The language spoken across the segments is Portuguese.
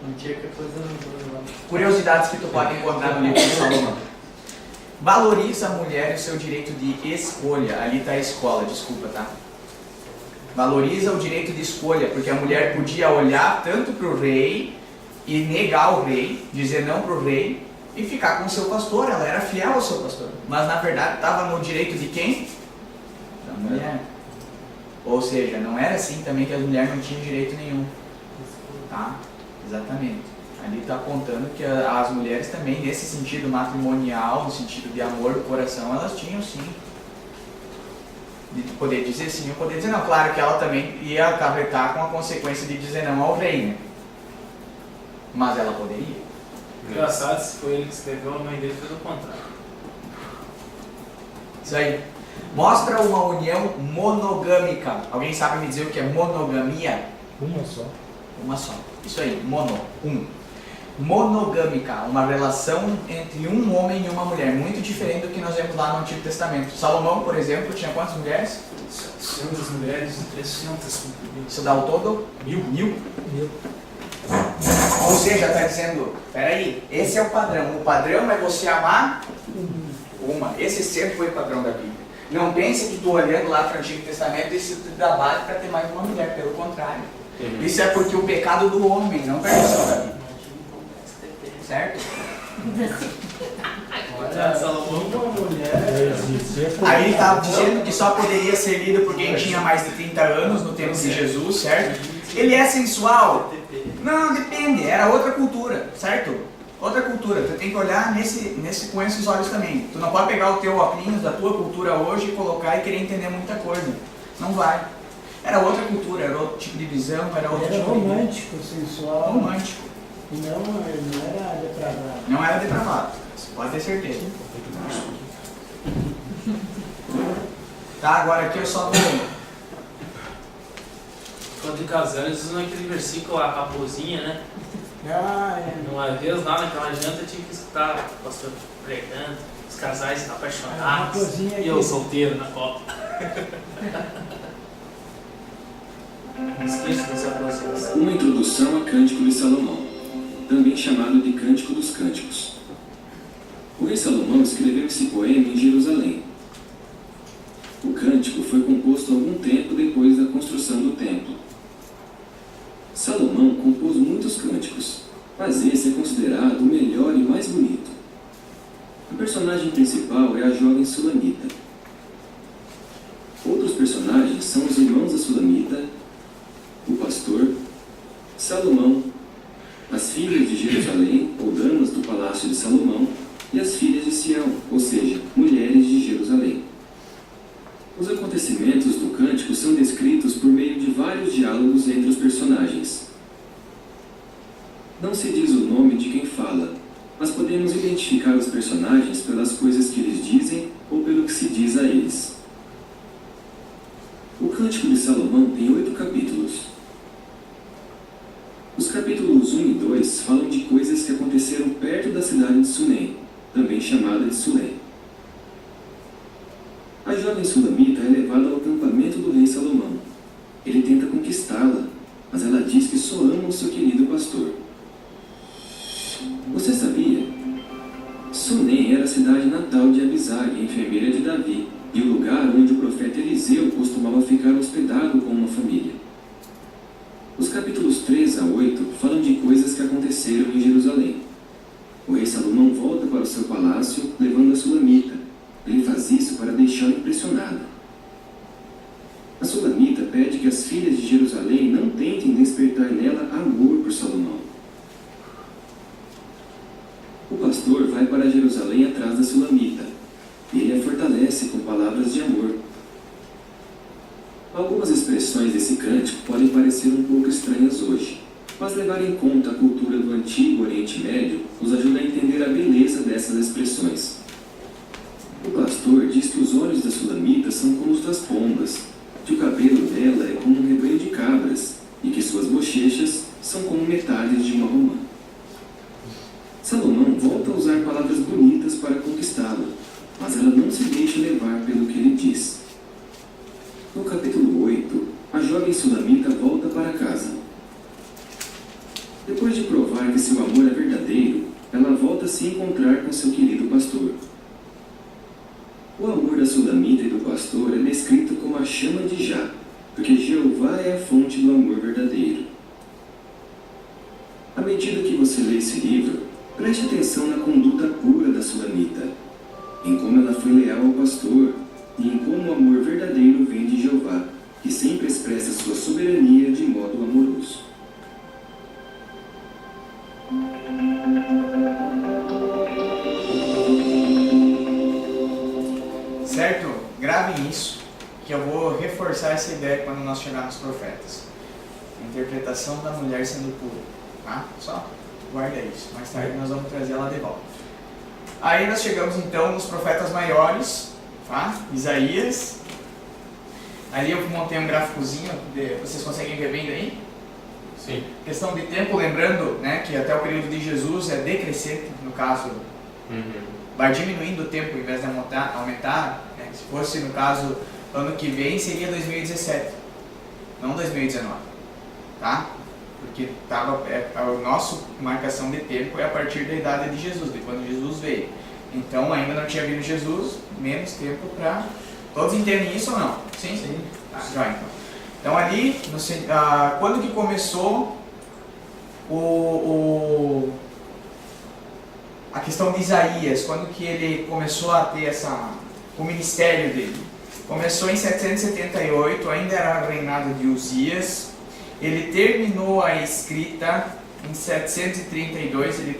Não tinha que coisa não. Curiosidades que tu pode encontrar no livro de Salomão. Valoriza a mulher e o seu direito de escolha. Ali está a escola, desculpa, tá? Valoriza o direito de escolha, porque a mulher podia olhar tanto para o rei e negar o rei, dizer não para o rei e ficar com o seu pastor. Ela era fiel ao seu pastor, mas na verdade estava no direito de quem? Da mulher. Ou seja, não era assim também que as mulheres não tinham direito nenhum, tá? Exatamente. Ali está apontando que as mulheres também, nesse sentido matrimonial, no sentido de amor do coração, elas tinham sim. De poder dizer sim ou poder dizer não. Claro que ela também ia acarretar com a consequência de dizer não ao rei, né? Mas ela poderia. Engraçado, se foi ele que escreveu, a mãe dele fez o contrário. Isso aí. Mostra uma união monogâmica. Alguém sabe me dizer o que é monogamia? Uma só. Uma só. Isso aí, monogâmica, uma relação entre um homem e uma mulher, muito diferente do que nós vemos lá no Antigo Testamento. Salomão, por exemplo, tinha quantas mulheres? 700 mulheres e 300 concubinas. Isso dá o todo? 1000. Ou seja, está dizendo, peraí, esse é o padrão. O padrão é você amar uma. Esse sempre foi o padrão da Bíblia. Não pense que tu olhando lá para o Antigo Testamento isso te dá base para ter mais uma mulher, pelo contrário. Isso é porque o pecado do homem, não permissão da Bíblia. Certo? Salomão com uma mulher. Aí está dizendo que só poderia ser lido por quem tinha mais de 30 anos no tempo de Jesus, certo? Ele é sensual? Não, depende, era outra cultura, certo? Outra cultura, tu tem que olhar com esses olhos também. Tu não pode pegar o teu óculos da tua cultura hoje e colocar e querer entender muita coisa. Não vai. Era outra cultura, era outro tipo de visão, era outro tipo de... romântico, sensual. Romântico. Não era depravado. Não era depravado, pode ter certeza. Tá, agora aqui eu só vou... Quando de casal, eles usam aquele versículo, a raposinha, né? Uma vez lá naquela janta eu tinha que escutar o pastor pregando, os casais apaixonados e eu solteiro na copa. Esqueço dessa processo. Uma introdução a Cântico de Salomão, também chamado de Cântico dos Cânticos. O rei Salomão escreveu esse poema em Jerusalém. O cântico foi composto algum tempo depois da construção do templo. Salomão compôs muitos cânticos, mas esse é considerado o melhor e mais bonito. A personagem principal é a jovem Sulamita. Outros personagens são os irmãos da Sulamita, o pastor, Salomão, as filhas de Jerusalém, ou damas do palácio de Salomão, e as filhas de Sião, ou seja, mulheres de Jerusalém. Os acontecimentos do cântico são descritos por meio de vários diálogos entre os personagens. Não se diz o nome de quem fala, mas podemos identificar os personagens pelas coisas que eles dizem ou pelo que se diz a eles. O Cântico de Salomão tem 8 capítulos. Os capítulos 1 e 2 falam de coisas que aconteceram perto da cidade de Sunem, também chamada de Sulém. A jovem Sulamita é levada ao acampamento do rei Salomão. Ele tenta conquistá-la, mas ela diz que só ama o seu querido pastor. Você sabia? Sunem era a cidade natal de Abisag, a enfermeira de Davi, e o lugar onde o profeta Eliseu costumava ficar hospedado com uma família. Os capítulos 3 a 8 falam de coisas que aconteceram em Jerusalém. O rei Salomão volta para o seu palácio, levando a Sulamita. Ele faz isso para deixá-la impressionada. A Sulamita pede que as filhas de Jerusalém não tentem despertar nela amor por Salomão. O pastor vai para Jerusalém atrás da Sulamita. Ele a fortalece com palavras de amor. Algumas expressões desse cântico podem parecer um pouco estranhas hoje, mas levar em conta a cultura do antigo Oriente Médio nos ajuda a entender a beleza dessas expressões. O pastor diz que os olhos da Sulamita são como os das pombas, que o cabelo dela é como um rebanho de cabras e que suas bochechas são como metades de uma romã. Salomão volta a usar palavras bonitas para conquistá-la, mas ela não se deixa levar pelo que ele diz. No capítulo 8, a jovem Sulamita volta para casa. Depois de provar que seu amor é verdadeiro, ela volta a se encontrar com seu querido pastor. O amor da sulamita e do pastor é descrito como a chama de Já, porque Jeová é a fonte do amor verdadeiro. À medida que você lê esse livro, preste atenção na conduta pura da sulamita, em como ela foi leal ao pastor e em como o amor verdadeiro vem de Jeová, que sempre expressa sua soberania de modo amoroso. Certo? Gravem isso, que eu vou reforçar essa ideia quando nós chegarmos nos profetas. A interpretação da mulher sendo pura. Tá? Só guarda isso. Mais tarde nós vamos trazer ela de volta. Aí nós chegamos então nos profetas maiores, tá? Isaías. Ali eu montei um gráficozinho, vocês conseguem ver bem daí? Sim. Questão de tempo, lembrando, né, que até o período de Jesus é decrescente, no caso, vai diminuindo o tempo em vez de aumentar, né? Se fosse no caso ano que vem seria 2017, não 2019, tá? Porque a nossa marcação de tempo é a partir da idade de Jesus, de quando Jesus veio. Então ainda não tinha vindo Jesus, menos tempo para... Todos entendem isso ou não? Sim? Sim. Tá, já então. Então ali, quando que começou a questão de Isaías, quando que ele começou a ter o ministério dele? Começou em 778, ainda era o reinado de Uzias. Ele terminou a escrita em 732, ele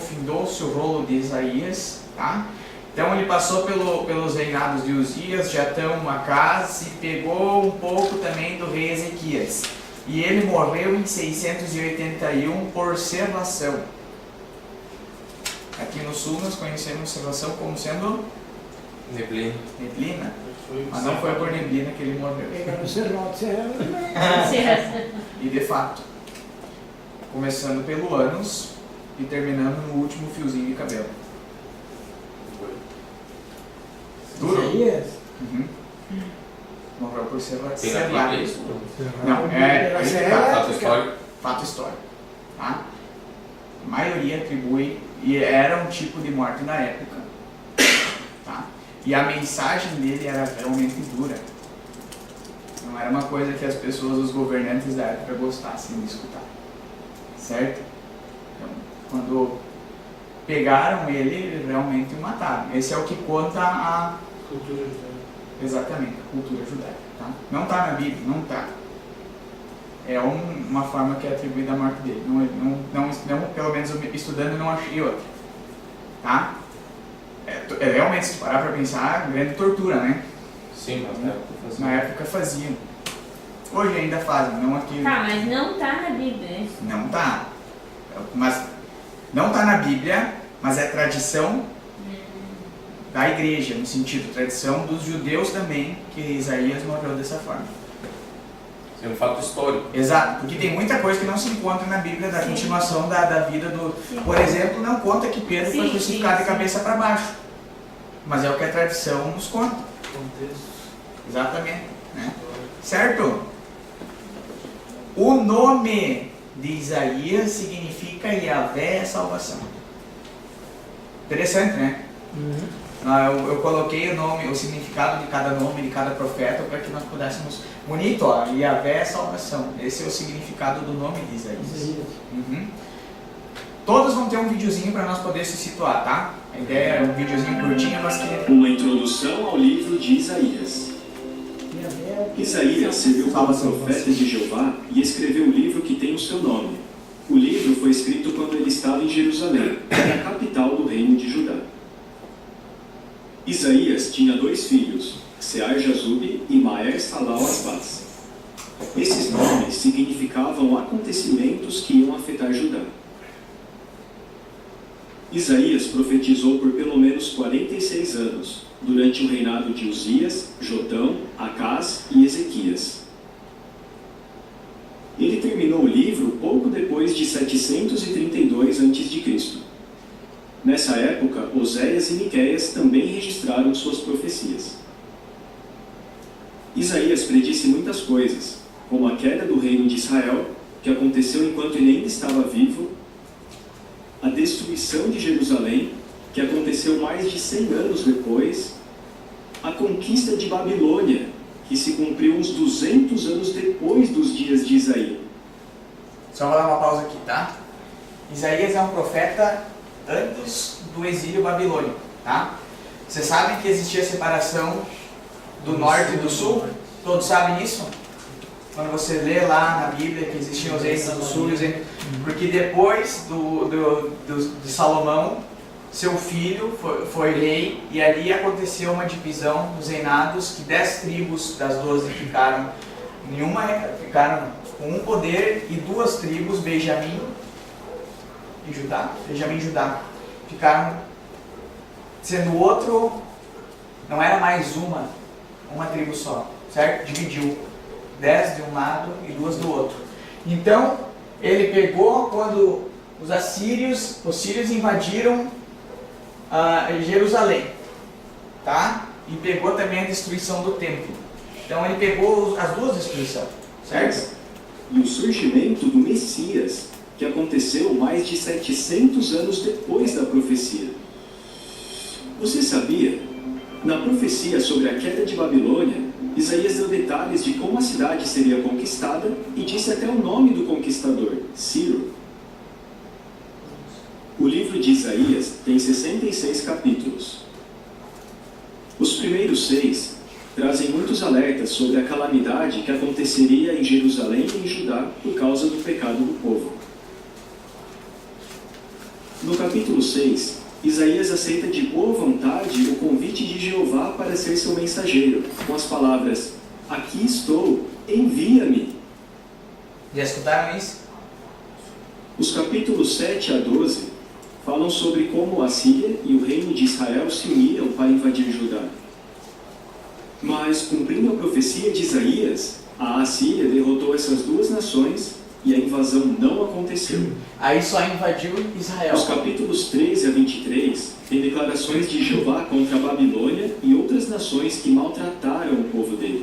findou-se o rolo de Isaías, tá? Então ele passou pelos reinados de Uzias, Jatão, Acás e pegou um pouco também do rei Ezequias. E ele morreu em 681 por servação. Aqui no sul nós conhecemos servação como sendo neblina. Mas não foi por neblina que ele morreu. E de fato, começando pelo ânus e terminando no último fiozinho de cabelo. Duro? Uhum. Morreu por ser selado. Não, fato histórico. Fato histórico. Tá? A maioria atribui, e era um tipo de morte na época. Tá? E a mensagem dele era realmente dura. Não era uma coisa que as pessoas, os governantes da época gostassem de escutar. Certo? Então, quando pegaram ele, realmente o mataram. Esse é o que conta a cultura judaica. Exatamente, a cultura judaica. Tá? Não está na Bíblia, não está. É uma forma que é atribuída à morte dele. Não, pelo menos estudando, não achei outra. Tá? Realmente, se parar para pensar, grande tortura, né? Sim, mas na época faziam. Hoje ainda fazem, não aqui. Tá, mas não está na Bíblia, é isso? Não está. Mas não está na Bíblia, mas é tradição da igreja, no sentido, tradição dos judeus também, que Isaías morreu dessa forma. É um fato histórico. Exato, porque tem muita coisa que não se encontra na Bíblia da continuação da vida do... Sim. Por exemplo, não conta que Pedro foi crucificado de cabeça para baixo. Mas é o que a tradição nos conta. Exatamente. Né? Certo? O nome de Isaías significa Yahvé é salvação. Interessante, né? Eu coloquei o significado de cada nome, de cada profeta, para que nós pudéssemos... Bonito, ó, Yahvé é salvação. Esse é o significado do nome de Isaías. Todos vão ter um videozinho para nós poder se situar, tá? A ideia é um videozinho curtinho, mas que... Uma introdução ao livro de Isaías. Isaías serviu como profeta de Jeová e escreveu o livro que tem o seu nome. O livro foi escrito quando ele estava em Jerusalém, a capital do reino de Judá. Isaías tinha 2 filhos, Sear-Jazub e Maer-Salal-Asbaz. Esses nomes significavam acontecimentos que iam afetar Judá. Isaías profetizou por pelo menos 46 anos, durante o reinado de Uzias, Jotão, Acás e Ezequias. Ele terminou o livro pouco depois de 732 a.C. Nessa época, Oséias e Miqueias também registraram suas profecias. Isaías predisse muitas coisas, como a queda do reino de Israel, que aconteceu enquanto ele ainda estava vivo, a destruição de Jerusalém, que aconteceu mais de 100 anos depois, a conquista de Babilônia, que se cumpriu uns 200 anos depois dos dias de Isaías. Só vou dar uma pausa aqui, tá? Isaías é um profeta antes do exílio babilônico, tá? Vocês sabem que existia separação do norte e do sul? Todos sabem isso? Quando você lê lá na Bíblia que existiam os reinos do sul e os reinos... Porque depois de Salomão, seu filho foi rei, e ali aconteceu uma divisão dos reinados, que 10 tribos das 12 ficaram com um poder, e 2 tribos, Benjamim e Judá, ficaram sendo o outro, não era mais uma tribo só, certo? Dividiu 10 de um lado e 2 do outro. Então, ele pegou quando os sírios invadiram Jerusalém, tá? E pegou também a destruição do templo. Então ele pegou as 2 destruições, certo? E o surgimento do Messias, que aconteceu mais de 700 anos depois da profecia. Você sabia? Na profecia sobre a queda de Babilônia, Isaías deu detalhes de como a cidade seria conquistada e disse até o nome do conquistador, Ciro. O livro de Isaías tem 66 capítulos. Os primeiros 6 trazem muitos alertas sobre a calamidade que aconteceria em Jerusalém e em Judá por causa do pecado do povo. No capítulo 6, Isaías aceita de boa vontade o convite de Jeová para ser seu mensageiro, com as palavras: "Aqui estou, envia-me". Já escutaram isso? Os capítulos 7 a 12 falam sobre como a Síria e o reino de Israel se uniram para invadir Judá. Mas, cumprindo a profecia de Isaías, a Assíria derrotou essas 2 nações e a invasão não aconteceu. Aí só invadiu Israel. Os capítulos 13 a 23 têm declarações de Jeová contra a Babilônia e outras nações que maltrataram o povo dele.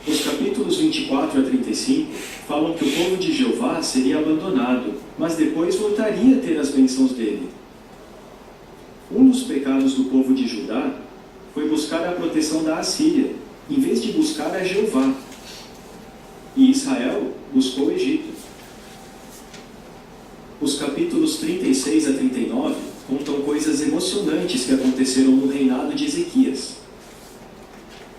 Os capítulos 24 a 35 falam que o povo de Jeová seria abandonado, mas depois voltaria a ter as bênçãos dele. Um dos pecados do povo de Judá foi buscar a proteção da Assíria, em vez de buscar a Jeová. E Israel buscou o Egito. Os capítulos 36 a 39 contam coisas emocionantes que aconteceram no reinado de Ezequias.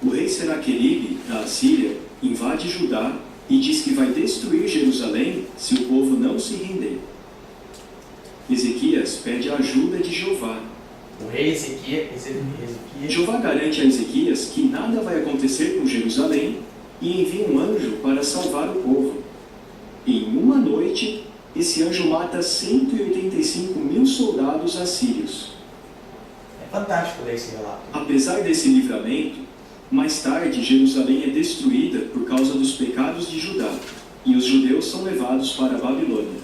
O rei Senaqueribe, da Assíria, invade Judá e diz que vai destruir Jerusalém se o povo não se render. Ezequias pede a ajuda de Jeová. O rei Ezequias. Jeová garante a Ezequias que nada vai acontecer com Jerusalém e envia um anjo para salvar o povo. Em uma noite, esse anjo mata 185.000 soldados assírios. É fantástico ler esse relato. Apesar desse livramento, mais tarde Jerusalém é destruída por causa dos pecados de Judá, e os judeus são levados para a Babilônia.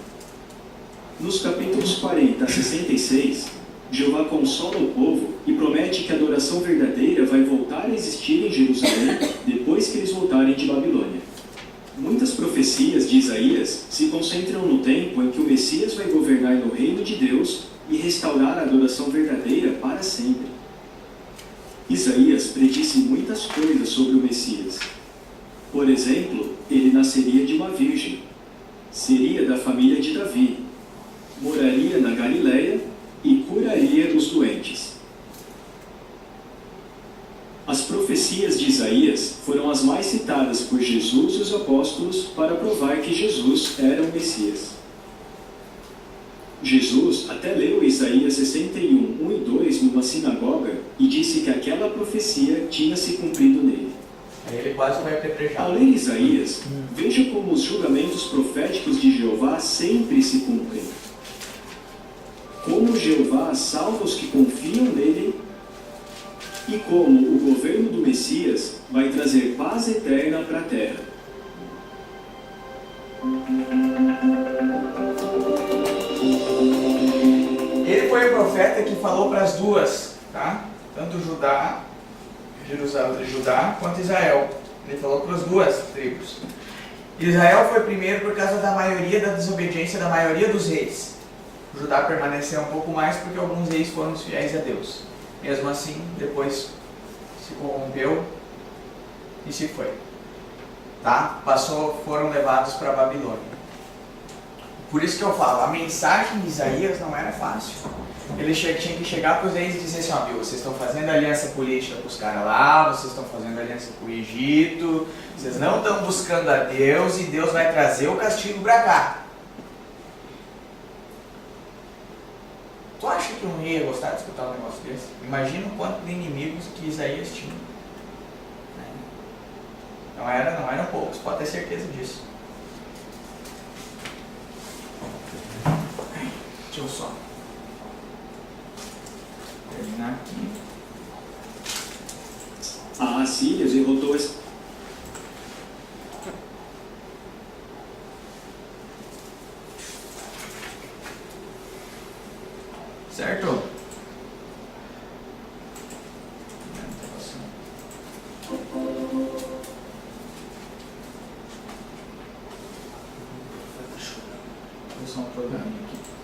Nos capítulos 40 a 66, Jeová consola o povo e promete que a adoração verdadeira vai voltar a existir em Jerusalém depois que eles voltarem de Babilônia. Muitas profecias de Isaías se concentram no tempo em que o Messias vai governar no reino de Deus e restaurar a adoração verdadeira para sempre. Isaías predisse muitas coisas sobre o Messias. Por exemplo, ele nasceria de uma virgem, seria da família de Davi, moraria na Galileia e curaria os doentes. As profecias de Isaías foram as mais citadas por Jesus e os apóstolos para provar que Jesus era o Messias. Jesus até leu Isaías 61, 1 e 2 numa sinagoga e disse que aquela profecia tinha se cumprido nele. Aí ele quase vai apedrejar. Ao ler Isaías, veja como os julgamentos proféticos de Jeová sempre se cumprem. Como Jeová salva os que confiam nele e como o governo do Messias vai trazer paz eterna para a terra. Ele foi o profeta que falou para as duas, tá? Tanto Judá quanto Israel. Ele falou para as duas tribos. Israel foi primeiro por causa da maioria da desobediência da maioria dos reis. Judá permaneceu um pouco mais porque alguns reis foram fiéis a Deus. Mesmo assim, depois se corrompeu e se foi. Tá? Foram levados para a Babilônia. Por isso que eu falo, a mensagem de Isaías não era fácil. Ele tinha que chegar para os reis e dizer assim, ó, viu, vocês estão fazendo aliança política com os caras lá, vocês estão fazendo aliança com o Egito, vocês não estão buscando a Deus e Deus vai trazer o castigo para cá. Tu acha que um rei ia gostar de escutar um negócio desse? Imagina o quanto de inimigos que Isaías tinha. Não eram poucos, pode ter certeza disso. Deixa eu só terminar aqui. A Assíria derrotou Certo? Vou só um programinha aqui.